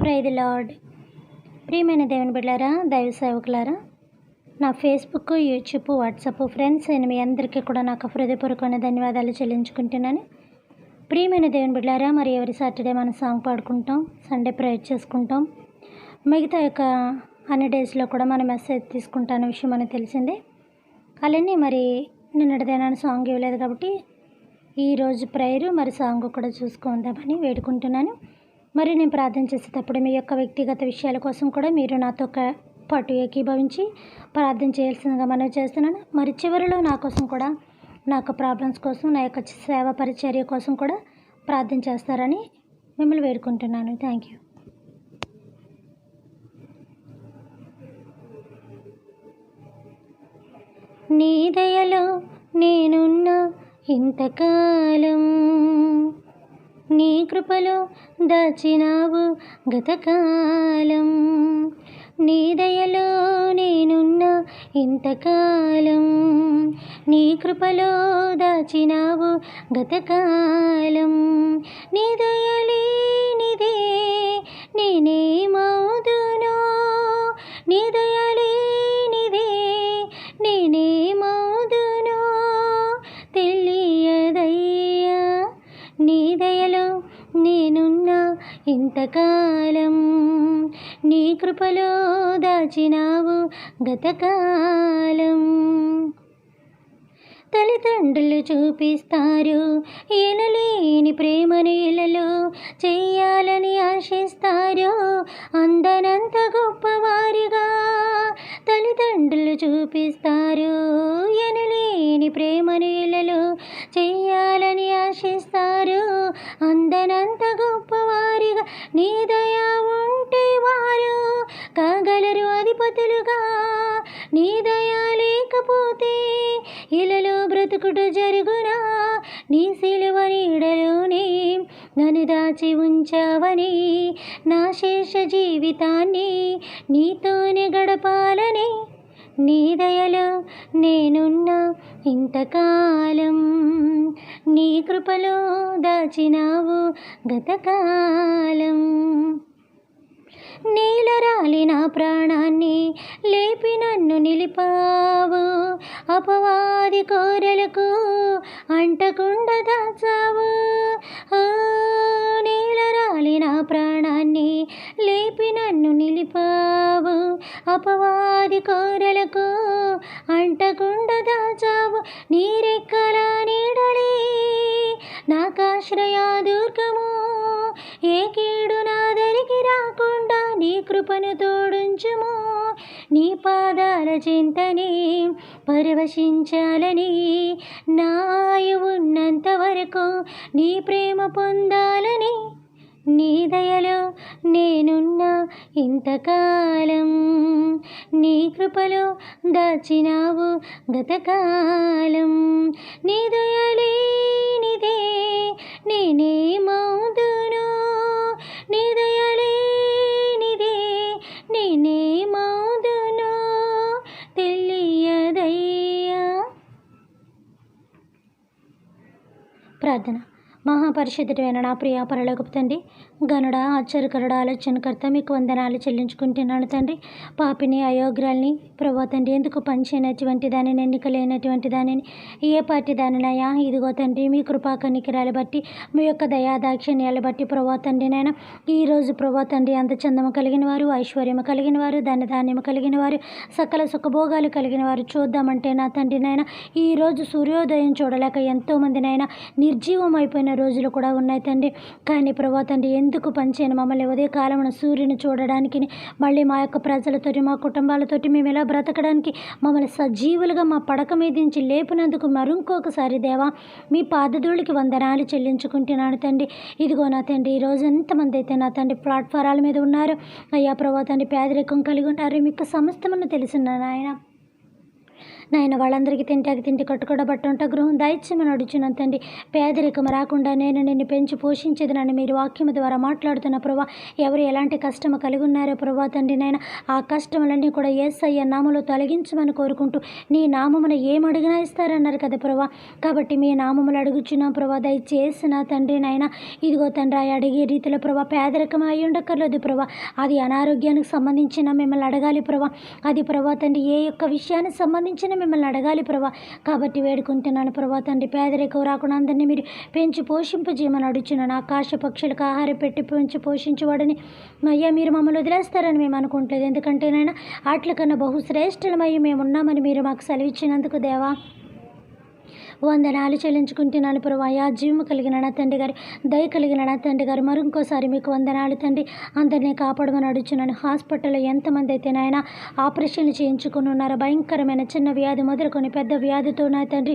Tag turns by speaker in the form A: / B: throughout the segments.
A: Praise the lord. ప్రియమైన దేవుని బిడ్డలారా, దైవ సేవకులారా, నా ఫేస్బుక్, యూట్యూబ్, వాట్సాప్ ఫ్రెండ్స్ అయిన మీ అందరికీ కూడా నాకు హృదయపూర్వకమైన ధన్యవాదాలు చెల్లించుకుంటున్నాను. ప్రియమైన దేవుని బిడ్డలారా, మరి ఎవరి సాటర్డే మనం సాంగ్ పాడుకుంటాం, సండే ప్రేయర్ చేసుకుంటాం. మిగతా యొక్క అన్ని డేస్లో కూడా మనం మెసేజ్ తీసుకుంటాను విషయం మనకు తెలిసిందే. అలానే మరి నిన్నటిదైనా సాంగ్ ఇవ్వలేదు కాబట్టి ఈరోజు ప్రేయరు మరి సాంగ్ కూడా చూసుకుందామని వేడుకుంటున్నాను. మరి నేను ప్రార్థన చేసేటప్పుడు మీ యొక్క వ్యక్తిగత విషయాల కోసం కూడా మీరు నాతో పాటు ఏకీభవించి ప్రార్థన చేయాల్సిందిగా మనవి చేస్తున్నాను. మరి చివరిలో నా కోసం కూడా, నా యొక్క ప్రాబ్లమ్స్ కోసం, నా యొక్క సేవ పరిచర్య కోసం కూడా ప్రార్థన చేస్తారని మిమ్మల్ని వేడుకుంటున్నాను. Thank you. నీ దయలో నేనున్న ఇంతకాలం, నీ కృపలో దాచినావు గతకాలం. నీ దయలో నేనున్న ఇంతకాలం, నీ కృపలో దాచినావు గతకాలం. నీ దయలేనిదే నేనేమవుదునో, నీ దయలేనిదే నేనేమవుదునో తెలియదయ్యా. నీ దయలో నేనున్న ఇంతకాలం, నీ కృపలో దాచినావు గతకాలం. తల్లిదండ్రులు చూపిస్తారు ఎనలేని ప్రేమను ఇళ్ళలో, చెయ్యాలని ఆశిస్తారు అందనంత గొప్పవారిగా. తల్లిదండ్రులు చూపిస్తారు ఎనలేని ప్రేమను ఇళ్ళలో, చెయ్యాలని ఆశిస్తారు అందనంత గొప్పవారిగా. నీ దయ ఉంటే వారు కాగలరు అధిపతులుగా, నీ దయ లేకపోతే ఇలలో బ్రతుకుట జరుగునా. నీ సిలువ నీడలోనే నన్ను దాచి ఉంచావని, నా శేష జీవితాన్ని నీతోనే గడపాలని. నీ దయలో నేనున్న ఇంతకాలం, నీ కృపలో దాచినావు గతకాలం. నేలరాలి నా ప్రాణాన్ని లేపి నన్ను నిలిపావు, అపవాది కోరలకు అంటకుండా దాచావు. నేలరాలి నా ప్రాణాన్ని లేపి నన్ను నిలిపావు, అపవాది కోరలకు అంటకుండా దాచావు. నీ రెక్కల నీడలే నాకాశ్రయా దుర్గము, ఏ కీడు నా దరికి రాకుండా నీ కృపను తోడుంచుము. నీ పాదాల చింతని పరవశించాలని, నా ఆయువు ఉన్నంత వరకు నీ ప్రేమ పొందాలని. నీ దయలో నేనున్న ఇంతకాలం, నీ కృపలో దాచినావు గతకాలం. నీ దయలేనిదే నేనేమవుదునో, నీ దయలేనిదే నేనేమవుదునో తెలియదయ్యా. ప్రార్థన. మహాపరిశుద్ధుడైన నా ప్రియ పరలోకపు తండ్రి, గనుడ, ఆశ్చర్యకరుడ, ఆలోచనకర్త, మీకు వందనాలు చెల్లించుకుంటున్నాను తండ్రి. పాపిని, అయోగ్రాల్ని ప్రభా తండ్రి, ఎందుకు పనిచేయనటువంటి దానిని, ఎన్నిక లేనటువంటి దానిని, ఏ పార్టీ దానినయా ఇదిగో తండ్రి, మీ కృపా కనికరాలు బట్టి, మీ యొక్క దయా దాక్షిణ్యాలు బట్టి ప్రభా తండ్రి నాయన, ఈరోజు ప్రభా తండ్రి అంత చందము కలిగిన వారు, ఐశ్వర్యము కలిగిన వారు, ధాన్యము కలిగిన వారు, సకల సుఖభోగాలు కలిగిన వారు చూద్దామంటే నా తండ్రి నాయన, ఈరోజు సూర్యోదయం చూడలేక ఎంతోమంది నాయన నిర్జీవం అయిపోయిన రోజులు కూడా ఉన్నాయి తండ్రి. కానీ ప్రభా తండ్రి, ఎందుకు పనిచేయను మమ్మల్ని ఉదయ కాలమున సూర్యుని చూడడానికి, మళ్ళీ మా యొక్క ప్రజలతోటి, మా కుటుంబాలతోటి మేము ఎలా బ్రతకడానికి, మమ్మల్ని సజీవులుగా మా పడక మీద నుంచి లేపినందుకు మరొకసారి దేవా మీ పాదధూళికి వందనాలు చెల్లించుకుంటున్నాను తండ్రి. ఇదిగో నా తండ్రి, ఈరోజు ఎంతమంది అయితే నా తండ్రి ప్లాట్ఫారాల మీద ఉన్నారు అయ్యా ప్రభా తండ్రి, పేదరికం కలిగి ఉన్నారు, మీకు సమస్తమును తెలుసున్నా నాయన. నాయన వాళ్ళందరికీ తింటి కట్టుకోవడం బట్ట ఉంట గృహం దయచేయమని అడుగుచున్నాను తండ్రి. పేదరికం రాకుండా నేను నిన్ను పెంచి పోషించేది నన్ను మీరు వాక్యము ద్వారా మాట్లాడుతున్న ప్రభా. ఎవరు ఎలాంటి కష్టము కలిగి ఉన్నారో ప్రభా తండ్రి నాయన, ఆ కష్టములన్నీ కూడా యేసయ్య నామములో తొలగించమని కోరుకుంటూ, నీ నామమున ఏమడిగినా ఇస్తారన్నారు కదా ప్రభా. కాబట్టి మీ నామములు అడుగుచున్నాం ప్రభా. దయచేసి నా తండ్రి నాయన, ఇదిగో తండ్రి అడిగే రీతిలో ప్రభా పేదరికం అయి ఉండక్కర్లేదు ప్రభా. అది అనారోగ్యానికి సంబంధించిన మిమ్మల్ని అడగాలి ప్రభా. అది ప్రభా తండ్రి ఏ యొక్క విషయానికి సంబంధించిన మిమ్మల్ని అడగాలి ప్రభా. కాబట్టి వేడుకుంటున్నాను ప్రభా తండ్రి. పేదరికం రాకుండా అందరినీ మీరు పెంచి పోషింపజేయమని అడుగుచున్నాను. ఆకాశ పక్షులకు ఆహారం పెట్టి పెంచి పోషించేవాడని అయ్యా మీరు మమ్మల్ని వదిలేస్తారని మేము అనుకుంటలేదు. ఎందుకంటే నాయన వాటి కన్నా బహుశ్రేష్ఠులమయ్యి మేము ఉన్నామని మీరు మాకు సెలవిచ్చినందుకు దేవా వందనాలు చెల్లించుకుంటున్నాను ప్రభా. యా జీవము కలిగిన నా తండ్రి గారు, దయ కలిగిన నా తండ్రి గారు, మరింకోసారి మీకు వందనాలు తండ్రి. అందరినీ కాపాడమని అడుగుచున్నాను. హాస్పిటల్లో ఎంతమంది అయితే నాయన ఆపరేషన్లు చేయించుకుని ఉన్నారో, భయంకరమైన చిన్న వ్యాధి మొదలుకొని పెద్ద వ్యాధితో నా తండ్రి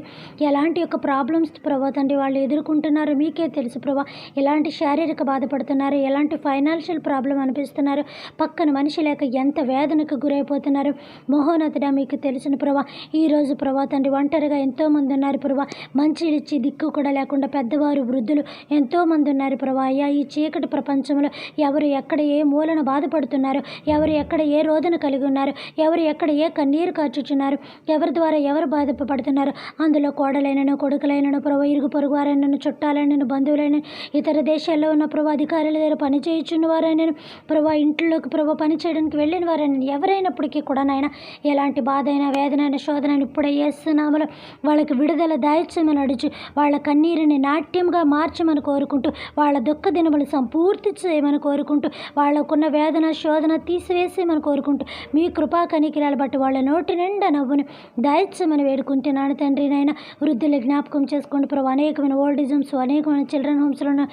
A: ఎలాంటి యొక్క ప్రాబ్లమ్స్ ప్రభా తండ్రి వాళ్ళు ఎదుర్కొంటున్నారో మీకే తెలుసు ప్రభా. ఎలాంటి శారీరక బాధపడుతున్నారు, ఎలాంటి ఫైనాన్షియల్ ప్రాబ్లం అనిపిస్తున్నారు, పక్కన మనిషి లేక ఎంత వేదనకు గురైపోతున్నారు మహోన్నతుడా మీకు తెలుసును ప్రభా. ఈరోజు ప్రభా తండ్రి ఒంటరిగా ఎంతోమంది ఉన్నారు ప్రభా. మంచిలు ఇచ్చి దిక్కు కూడా లేకుండా పెద్దవారు వృద్ధులు ఎంతోమంది ఉన్నారు ప్రభా. అయ్యా ఈ చీకటి ప్రపంచంలో ఎవరు ఎక్కడ ఏ మూలన బాధపడుతున్నారు, ఎవరు ఎక్కడ ఏ రోదన కలిగి ఉన్నారు, ఎవరు ఎక్కడ ఏ కన్నీరు కార్చుచున్నారు, ఎవరి ద్వారా ఎవరు బాధపడుతున్నారు, అందులో కోడలైనను కొడుకులైనను ప్రభా, ఇరుగు పొరుగు వారైనను చుట్టాలైనను బంధువులైన ఇతర దేశాల్లో ఉన్న ప్రభా అధికారుల దగ్గర పని చేయుచున్న వారైనను ప్రభా, ఇంట్లోకి ప్రభా పని చేయడానికి వెళ్ళిన వారైనా ఎవరైనప్పటికీ కూడా నాయన ఎలాంటి బాధ అయినా వేదన అయినా శోధన అయినా ఇప్పుడే యేసునామములో వాళ్ళకి విడుదల దాయిచ్చమని అడుచు, వాళ్ళ కన్నీరుని నాట్యంగా మార్చమని కోరుకుంటూ, వాళ్ళ దుఃఖ దినములు సంపూర్తి చేయమని కోరుకుంటూ, వాళ్ళకున్న వేదన శోధన తీసివేసేమని కోరుకుంటూ, మీ కృపా కనికిరాలు బట్టి వాళ్ళ నోటి నిండా నవ్వును దాయిచ్చమని వేడుకుంటున్నాను తండ్రి నాయన. వృద్ధులు జ్ఞాపకం చేసుకోండి ప్రభు. అనేకమైన ఓల్డేజమ్స్, అనేకమైన చిల్డ్రన్ హోమ్స్లను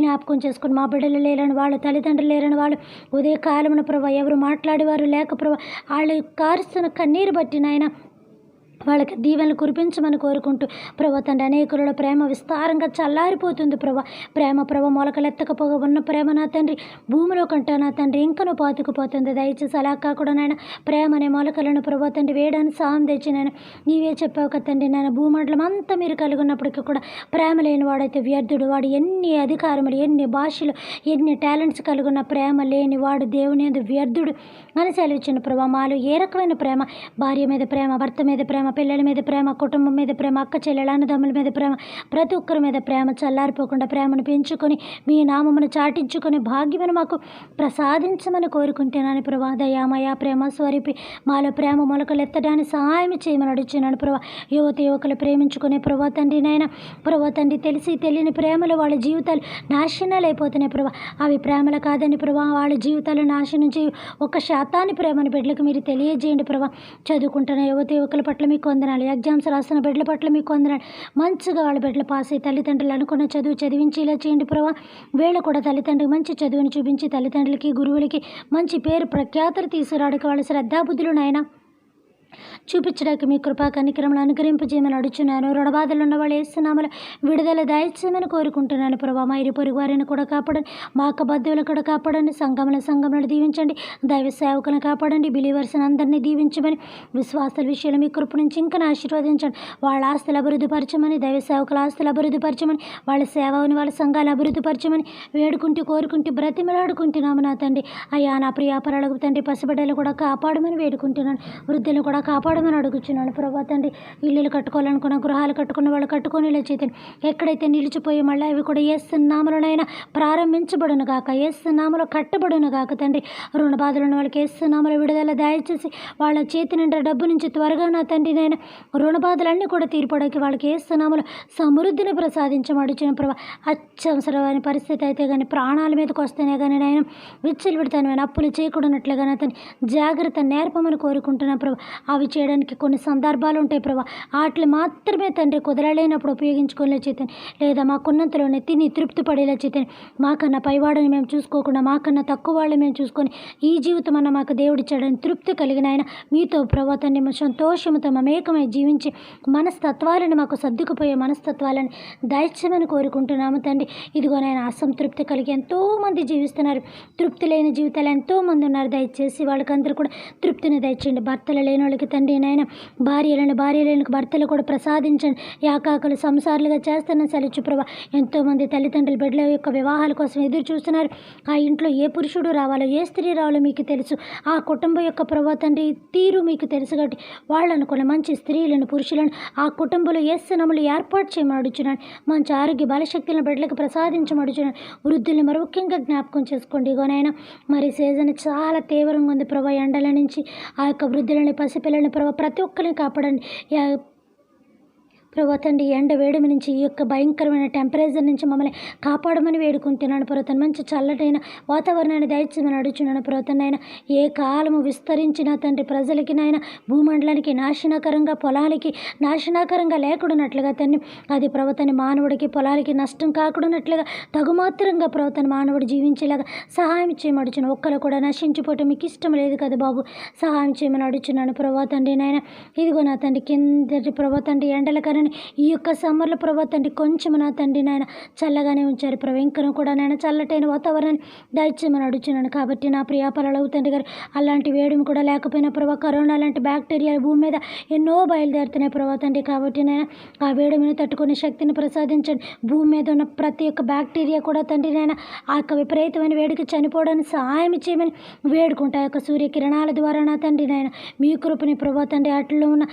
A: జ్ఞాపకం చేసుకోండి. మా బిడ్డలు లేరని వాళ్ళు, తల్లిదండ్రులు లేరని వాళ్ళు, ఉదయకాలమున ప్రభు ఎవరు మాట్లాడేవారు లేక ప్రభు వాళ్ళు కారుస్తున్న కన్నీరు బట్టి నాయన వాళ్ళకి దీవెనలు కురిపించమని కోరుకుంటూ ప్రభా తండ్రి అనేకులలో ప్రేమ విస్తారంగా చల్లారిపోతుంది ప్రభా. ప్రేమ మొలకలెత్తకపోగా ఉన్న ప్రేమ నా తండ్రి భూమిలో కంటా నా తండ్రి ఇంకనూ పాతుకుపోతుంది. దయచేసి అలా కాకుండా నాయన ప్రేమ అనే మొలకలను ప్రభా తండ్రి వేయడానికి సాహం తెచ్చి నేను నీవే చెప్పావు కదా తండ్రి. నేను భూమండలం అంతా మీరు కలిగి ఉన్నప్పటికీ కూడా ప్రేమ లేని వాడైతే వ్యర్థుడు. వాడు ఎన్ని అధికారములు, ఎన్ని భాషలు, ఎన్ని టాలెంట్స్ కలిగి ఉన్న ప్రేమ లేని వాడు దేవుని యందు వ్యర్థుడు అని సెలవిచ్చిన ప్రభా. మాలో ఏ రకమైన ప్రేమ, భార్య మీద ప్రేమ, భర్త మీద ప్రేమ, పిల్లల మీద ప్రేమ, కుటుంబం మీద ప్రేమ, అక్క చెల్లెల అన్నదమ్ముల మీద ప్రేమ, ప్రతి ఒక్కరి మీద ప్రేమ చల్లారిపోకుండా ప్రేమను పెంచుకొని మీ నామమును చాటించుకొని భాగ్యమును మాకు ప్రసాదించమని కోరుకుంటున్నాను ప్రభా. దయామయ ప్రేమ స్వరూపి మాలో ప్రేమ మొలకలు ఎత్తడానికి సహాయం చేయమని అడుగుతున్నాను ప్రభా. యువకులు ప్రేమించుకునే ప్రభా తండ్రి నాయన, ప్రభా తండ్రి తెలిసి తెలియని ప్రేమలు వాళ్ళ జీవితాలు నాశనాలు అయిపోతున్నాయి ప్రభా. అవి ప్రేమలు కాదని ప్రభా, వాళ్ళ జీవితాలు నాశనం చేయి. 1% ప్రేమను బిడ్డలకు మీరు తెలియజేయండి ప్రభా. చదువుకుంటున్న యువకుల పట్ల మీకు వందనాలు. ఎగ్జామ్స్ రాస్తున్న బిడ్డల పట్ల మీకు వందనాలు. మంచిగా వాళ్ళ బిడ్డలు పాస్ అయ్యి తల్లిదండ్రులు అనుకున్న చదువు చదివించేలా చేయండి ప్రభా. వీళ్ళు కూడా తల్లిదండ్రులకు మంచి చదువుని చూపించి తల్లిదండ్రులకి గురువులకి మంచి పేరు ప్రఖ్యాతులు తీసుకురావడానికి వాళ్ళ శ్రద్ధాబుద్ధులు నాయన చూపించడానికి మీ కృపా కనికరములు అనుగ్రహింపజేయమని అడుగుచున్నాను. రుణబాధలు ఉన్న వాళ్ళు యేసునామములో విడుదల దాయిచ్చేయమని కోరుకుంటున్నాను ప్రభా. మా ఇరు పొరుగు వారిని కూడా కాపాడండి, మా అక్క బంధువులను కూడా కాపాడండి, సంఘములను దీవించండి, దైవ సేవకులను కాపాడండి, బిలీవర్స్ అందరినీ దీవించమని, విశ్వాసాల విషయంలో మీ కృప నుంచి ఇంకా ఆశీర్వదించండి. వాళ్ళ ఆస్తులు అభివృద్ధిపరచమని, దైవ సేవకుల ఆస్తులు అభివృద్ధిపరచమని, వాళ్ళ సేవని వాళ్ళ సంఘాలు అభివృద్ధిపరచమని వేడుకుంటూ కోరుకుంటూ బ్రతిమలాడుకుంటున్నాము నా తండ్రి. అయ్యా నా ప్రియ పరలోకపు తండ్రి పసిబిడ్డలు కూడా కాపాడమని వేడుకుంటున్నాను. వృద్ధులు కూడా కాపాడమని అడుగుచున్నాను ప్రభా తండ్రి. ఇల్లులు కట్టుకోవాలనుకున్న, గృహాలు కట్టుకున్న వాళ్ళు కట్టుకునేలా చేతండి. ఎక్కడైతే నిలిచిపోయి మళ్ళీ అవి కూడా యేసునామములోనైనా ప్రారంభించబడును గాక, యేసునామములో కట్టబడును గాక తండ్రి. రుణ బాధలు ఉన్న వాళ్ళకి యేసునామములో విడుదల దయచేసి వాళ్ళ చేతి నిండా డబ్బు నుంచి త్వరగా నా తండ్రి నాయన రుణ బాధలన్నీ కూడా తీర్పడానికి వాళ్ళకి యేసునామములో సమృద్ధిని ప్రసాదించమడుచున్న ప్రభా. అత్యవసరమైన పరిస్థితి అయితే కానీ ప్రాణాల మీదకి వస్తేనే కానీ నాయన విచ్చలు పెడతాను అప్పులు చేయకూడనట్లుగా నా తండ్రి జాగ్రత్త నేర్పమని కోరుకుంటున్నా ప్రభా. అవి చేయడానికి కొన్ని సందర్భాలు ఉంటాయి ప్రభా. వాటిని మాత్రమే తండ్రి కుదరలేనప్పుడు ఉపయోగించుకునేలా చేతండి. లేదా మాకున్నంతలోనే తిని తృప్తి పడేలా చేతండి. మాకన్నా పైవాడిని మేము చూసుకోకుండా, మాకన్నా తక్కువ వాళ్ళని మేము చూసుకొని ఈ జీవితం అన్న మాకు దేవుడిచ్చాడని తృప్తి కలిగిన ఆయన మీతో ప్రభా తండ్రి సంతోషంతో మమేకమై జీవించి మనస్తత్వాలను మాకు సర్దుకుపోయే మనస్తత్వాలను దయచేయమని కోరుకుంటున్నాము తండ్రి. ఇదిగోనైనా అసంతృప్తి కలిగి ఎంతోమంది జీవిస్తున్నారు. తృప్తి లేని జీవితాలు ఎంతోమంది ఉన్నారు. దయచేసి వాళ్ళకందరూ కూడా తృప్తిని దయచేయండి. భర్తలు లేని వాళ్ళకి కుటుంబాలకి తండ్రి నాయన భార్యలకు భర్తలు కూడా ప్రసాదించండి. యాకాకులు సంసారులుగా చేస్తున్న సెలచ్చు ప్రభా. ఎంతోమంది తల్లిదండ్రులు బిడ్డల యొక్క వివాహాల కోసం ఎదురు చూస్తున్నారు. ఆ ఇంట్లో ఏ పురుషుడు రావాలో ఏ స్త్రీ రావాలో మీకు తెలుసు. ఆ కుటుంబం యొక్క ప్రభా తండ్రి తీరు మీకు తెలుసు కాబట్టి వాళ్ళను కొన్ని మంచి స్త్రీలను పురుషులను ఆ కుటుంబంలో ఏ స్థనములు ఏర్పాటు చేయమని అడుగుతున్నాను. మంచి ఆరోగ్య బలశక్తులను బిడ్డలకు ప్రసాదించమని అడుగుతున్నాను. వృద్ధుల్ని మరి ముఖ్యంగా జ్ఞాపకం చేసుకోండి. ఇగోనైనా మరి సీజన్ చాలా తీవ్రంగా ఉంది ప్రభా. ఎండల నుంచి ఆ యొక్క వృద్ధులని పసిపిల్లలని ప్రభా ప్రతి ఒక్కరిని కాపాడండి. ప్రభా తండ్రి ఎండ వేడిమి నుంచి ఈ యొక్క భయంకరమైన టెంపరేచర్ నుంచి మమ్మల్ని కాపాడమని వేడుకుంటున్నాను. ప్రభా మంచి చల్లటైన వాతావరణాన్ని దయచేయమని అడుగుతున్నాను. ప్రభా నాయన ఏ కాలము విస్తరించిన తండ్రి ప్రజలకి నాయన భూమండలానికి నాశనకరంగా పొలాలకి నాశనకరంగా లేకున్నట్లుగా తండ్రి అది ప్రభాని మానవుడికి పొలాలకి నష్టం కాకూడనట్లుగా తగుమాత్రంగా ప్రభాని మానవుడు జీవించేలాగా సహాయం చేయమని అడుగుతున్నాను. ఒక్కరు కూడా నశించిపోవటం మీకు ఇష్టం లేదు కదా బాబు, సహాయం చేయమని అడుగుతున్నాను. ప్రభా తండ్రి నాయన ఇదిగో నా తండ్రి కిందటి ప్రభా తండ్రి ఎండల కన్నా ఈ యొక్క సమ్మర్లో ప్రభా తండ్రి కొంచెం నా తండ్రి నాయన చల్లగానే ఉంచారు ప్రభా. ఇంకా కూడా నాయన చల్లటైన వాతావరణాన్ని దయచేయమని అడుగుతున్నాను. కాబట్టి నా ప్రియాపరలవు తండ్రి గారు అలాంటి వేడిమి కూడా లేకపోయినా ప్రభా కరోనా లాంటి బ్యాక్టీరియా భూమి మీద ఎన్నో బయలుదేరుతున్నాయి ప్రభా తండ్రి. కాబట్టి నేను ఆ వేడిమిని తట్టుకునే శక్తిని ప్రసాదించండి. భూమి మీద ఉన్న ప్రతి ఒక్క బ్యాక్టీరియా కూడా తండ్రి నాయన ఆ యొక్క విపరీతమైన వేడికి చనిపోవడానికి సహాయం చేయమని వేడుకుంటా. ఆ యొక్క సూర్యకిరణాల ద్వారా నా తండ్రి నాయన మీ కృపని ప్రభా తండ్రి అట్లలో ఉన్న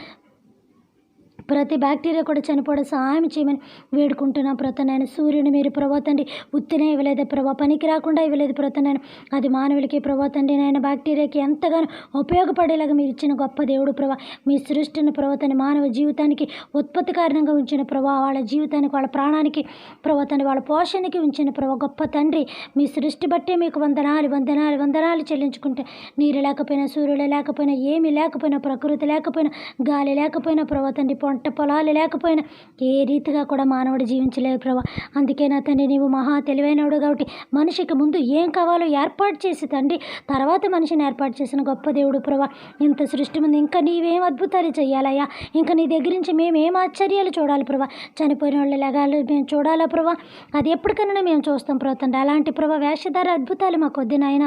A: ప్రతి బ్యాక్టీరియా కూడా చనిపోవడం సహాయం చేయమని వేడుకుంటున్నా. ప్రతనైన సూర్యుని మీరు ప్రభా తండ్రి ఉత్తినే ఇవ్వలేదు ప్రభా, పనికి రాకుండా ఇవ్వలేదు ప్రతనైనా. అది మానవులకి ప్రభా తండ్రి నాయన బ్యాక్టీరియాకి ఎంతగానో ఉపయోగపడేలాగా మీరు ఇచ్చిన గొప్ప దేవుడు ప్రభా. మీ సృష్టిని ప్రభా తండ్రి మానవ జీవితానికి ఉత్పత్తి కారణంగా ఉంచిన ప్రభా, వాళ్ళ జీవితానికి వాళ్ళ ప్రాణానికి ప్రభా తండ్రి వాళ్ళ పోషణకి ఉంచిన ప్రభా గొప్ప తండ్రి. మీ సృష్టి బట్టే మీకు వందనాలు చెల్లించుకుంటే నీరు లేకపోయినా సూర్యుడు లేకపోయినా ఏమీ లేకపోయినా ప్రకృతి లేకపోయినా గాలి లేకపోయినా ప్రభా తండ్రి పంట పొలాలు లేకపోయినా ఏ రీతిగా కూడా మానవుడు జీవించలేదు ప్రభా. అందుకే నా తండ్రి నీవు మహా తెలివైనడు కాబట్టి మనిషికి ముందు ఏం కావాలో ఏర్పాటు చేసి తండ్రి తర్వాత మనిషిని ఏర్పాటు చేసిన గొప్ప దేవుడు ప్రభా. ఇంత సృష్టి ముందు ఇంకా నీవేం అద్భుతాలు చేయాలయ్యా, ఇంకా నీ దగ్గర నుంచి మేమేం ఆశ్చర్యాలు చూడాలి ప్రభా. చనిపోయిన వాళ్ళు లెగాలు మేము చూడాలా ప్రభా, అది ఎప్పటికైనా మేము చూస్తాం ప్రభా తండ్రి. అలాంటి ప్రభా వేషధార అద్భుతాలు మాకు వద్దు నాయన.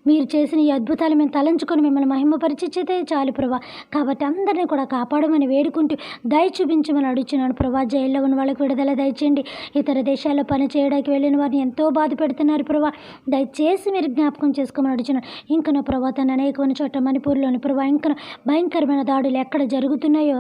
A: మీరు చేసిన ఈ అద్భుతాలు మేము తలంచుకొని మిమ్మల్ని మహిమపరిచితే చాలు ప్రభా. కాబట్టి అందరినీ కూడా కాపాడమని వేడుకుంటూ దయ చూపించమని అడుగుతున్నాను ప్రభా. జైల్లో ఉన్న వాళ్ళకి విడుదల దయచేయండి. ఇతర దేశాల్లో పని చేయడానికి వెళ్ళిన వారిని ఎంతో బాధ పెడుతున్నారు ప్రభా. దయచేసి మీరు జ్ఞాపకం చేసుకోమని అడుగుతున్నాను. ఇంకనూ ప్రభా తన అనేకమైన చోట్ల మణిపూర్లోని ప్రభా ఇంకా భయంకరమైన దాడులు ఎక్కడ జరుగుతున్నాయో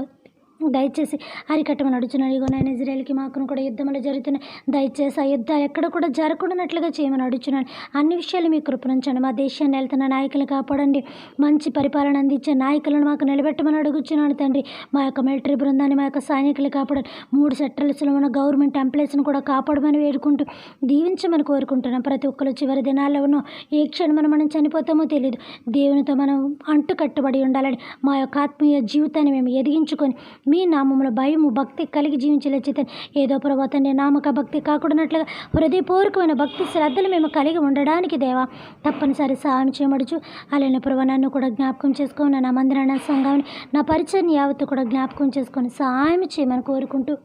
A: దయచేసి అరికట్టమని అడుగుతున్నాను. ఇగో నేను ఇజ్రాయెల్కి మాకును కూడా యుద్ధములు జరుగుతున్నాయి. దయచేసి ఆ యుద్ధాలు ఎక్కడ కూడా జరగకూడనట్లుగా చేయమని అడుగుతున్నాను. అన్ని విషయాలు మీ కృపణించండి. మా దేశాన్ని వెళ్తున్న నాయకులను కాపాడండి. మంచి పరిపాలన అందించే నాయకులను మాకు నిలబెట్టమని అడుగుతున్నాను తండ్రి. మా యొక్క మిలిటరీ బృందాన్ని మా యొక్క సైనికులు కాపాడండి. 3 సెక్టర్స్లో ఉన్న గవర్నమెంట్ ఎంప్లాయీస్ను కూడా కాపాడమని వేడుకుంటూ దీవించమని కోరుకుంటున్నాం. ప్రతి ఒక్కరు చివరి దినాల్లో ఉన్న ఏ క్షణం మనం చనిపోతామో తెలియదు. దేవునితో మనం అంటు కట్టుబడి ఉండాలని మా యొక్క ఆత్మీయ జీవితాన్ని మేము ఎదిగించుకొని మీ నామములో భయము భక్తి కలిగి జీవించలే చేతని ఏదో ప్రభా తండ్రి నామక భక్తి కాకూడనట్లుగా హృదయపూర్వకమైన భక్తి శ్రద్ధలు మేము కలిగి ఉండడానికి దేవా తప్పనిసరి సహాయం చేయమడుచు. అలానే ప్రభా నన్ను కూడా జ్ఞాపకం చేసుకొని నా మందిరాన్ని సంఘాన్ని నా పరిచయం యావత్తు కూడా జ్ఞాపకం చేసుకొని సహాయం చేయమని కోరుకుంటూ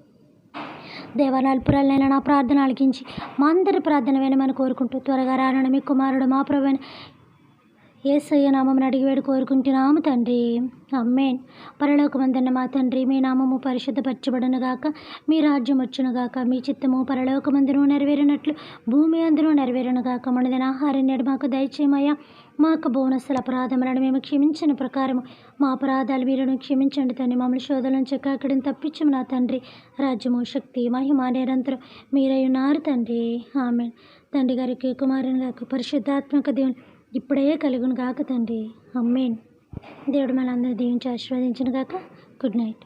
A: దేవా నలుపురాలైనా నా ప్రార్థన ఆలకించి మా అందరి ప్రార్థన వినమని కోరుకుంటూ త్వరగా రానని మీ కుమారుడు మా ప్రభువైన యేసయ్య నామమున అడిగి వేడి కోరుకుంటున్నాము తండ్రి. ఆమేన్. పరలోకమందున్న మా తండ్రి, మీ నామము పరిశుద్ధపరచబడునుగాక, మీ రాజ్యం వచ్చునుగాక, మీ చిత్తము పరలోకమందును నెరవేరినట్లు భూమి అందును నెరవేరునుగాక. మనదిన ఆహారం నేడు మాకు దయచేయమయ్యా. మాకు బోనస్సుల అపరాధములను మేము క్షమించిన ప్రకారము మా అపరాధాలు మీరును క్షమించండి తండ్రి. మమ్మల్ని శోధన నుంచి అక్కడిని తప్పించము నా తండ్రి. రాజ్యము శక్తి మహిమ నిరంతరం మీరై ఉన్నారు తండ్రి. ఆమేన్. తండ్రి గారికి కుమారుని గారికి పరిశుద్ధాత్మక దేవుని ఇప్పుడే కలుగును గాక తండ్రి. ఆమేన్. దేవుడు మనందరూ దీవించి ఆశీర్వదించును గాక. Good night.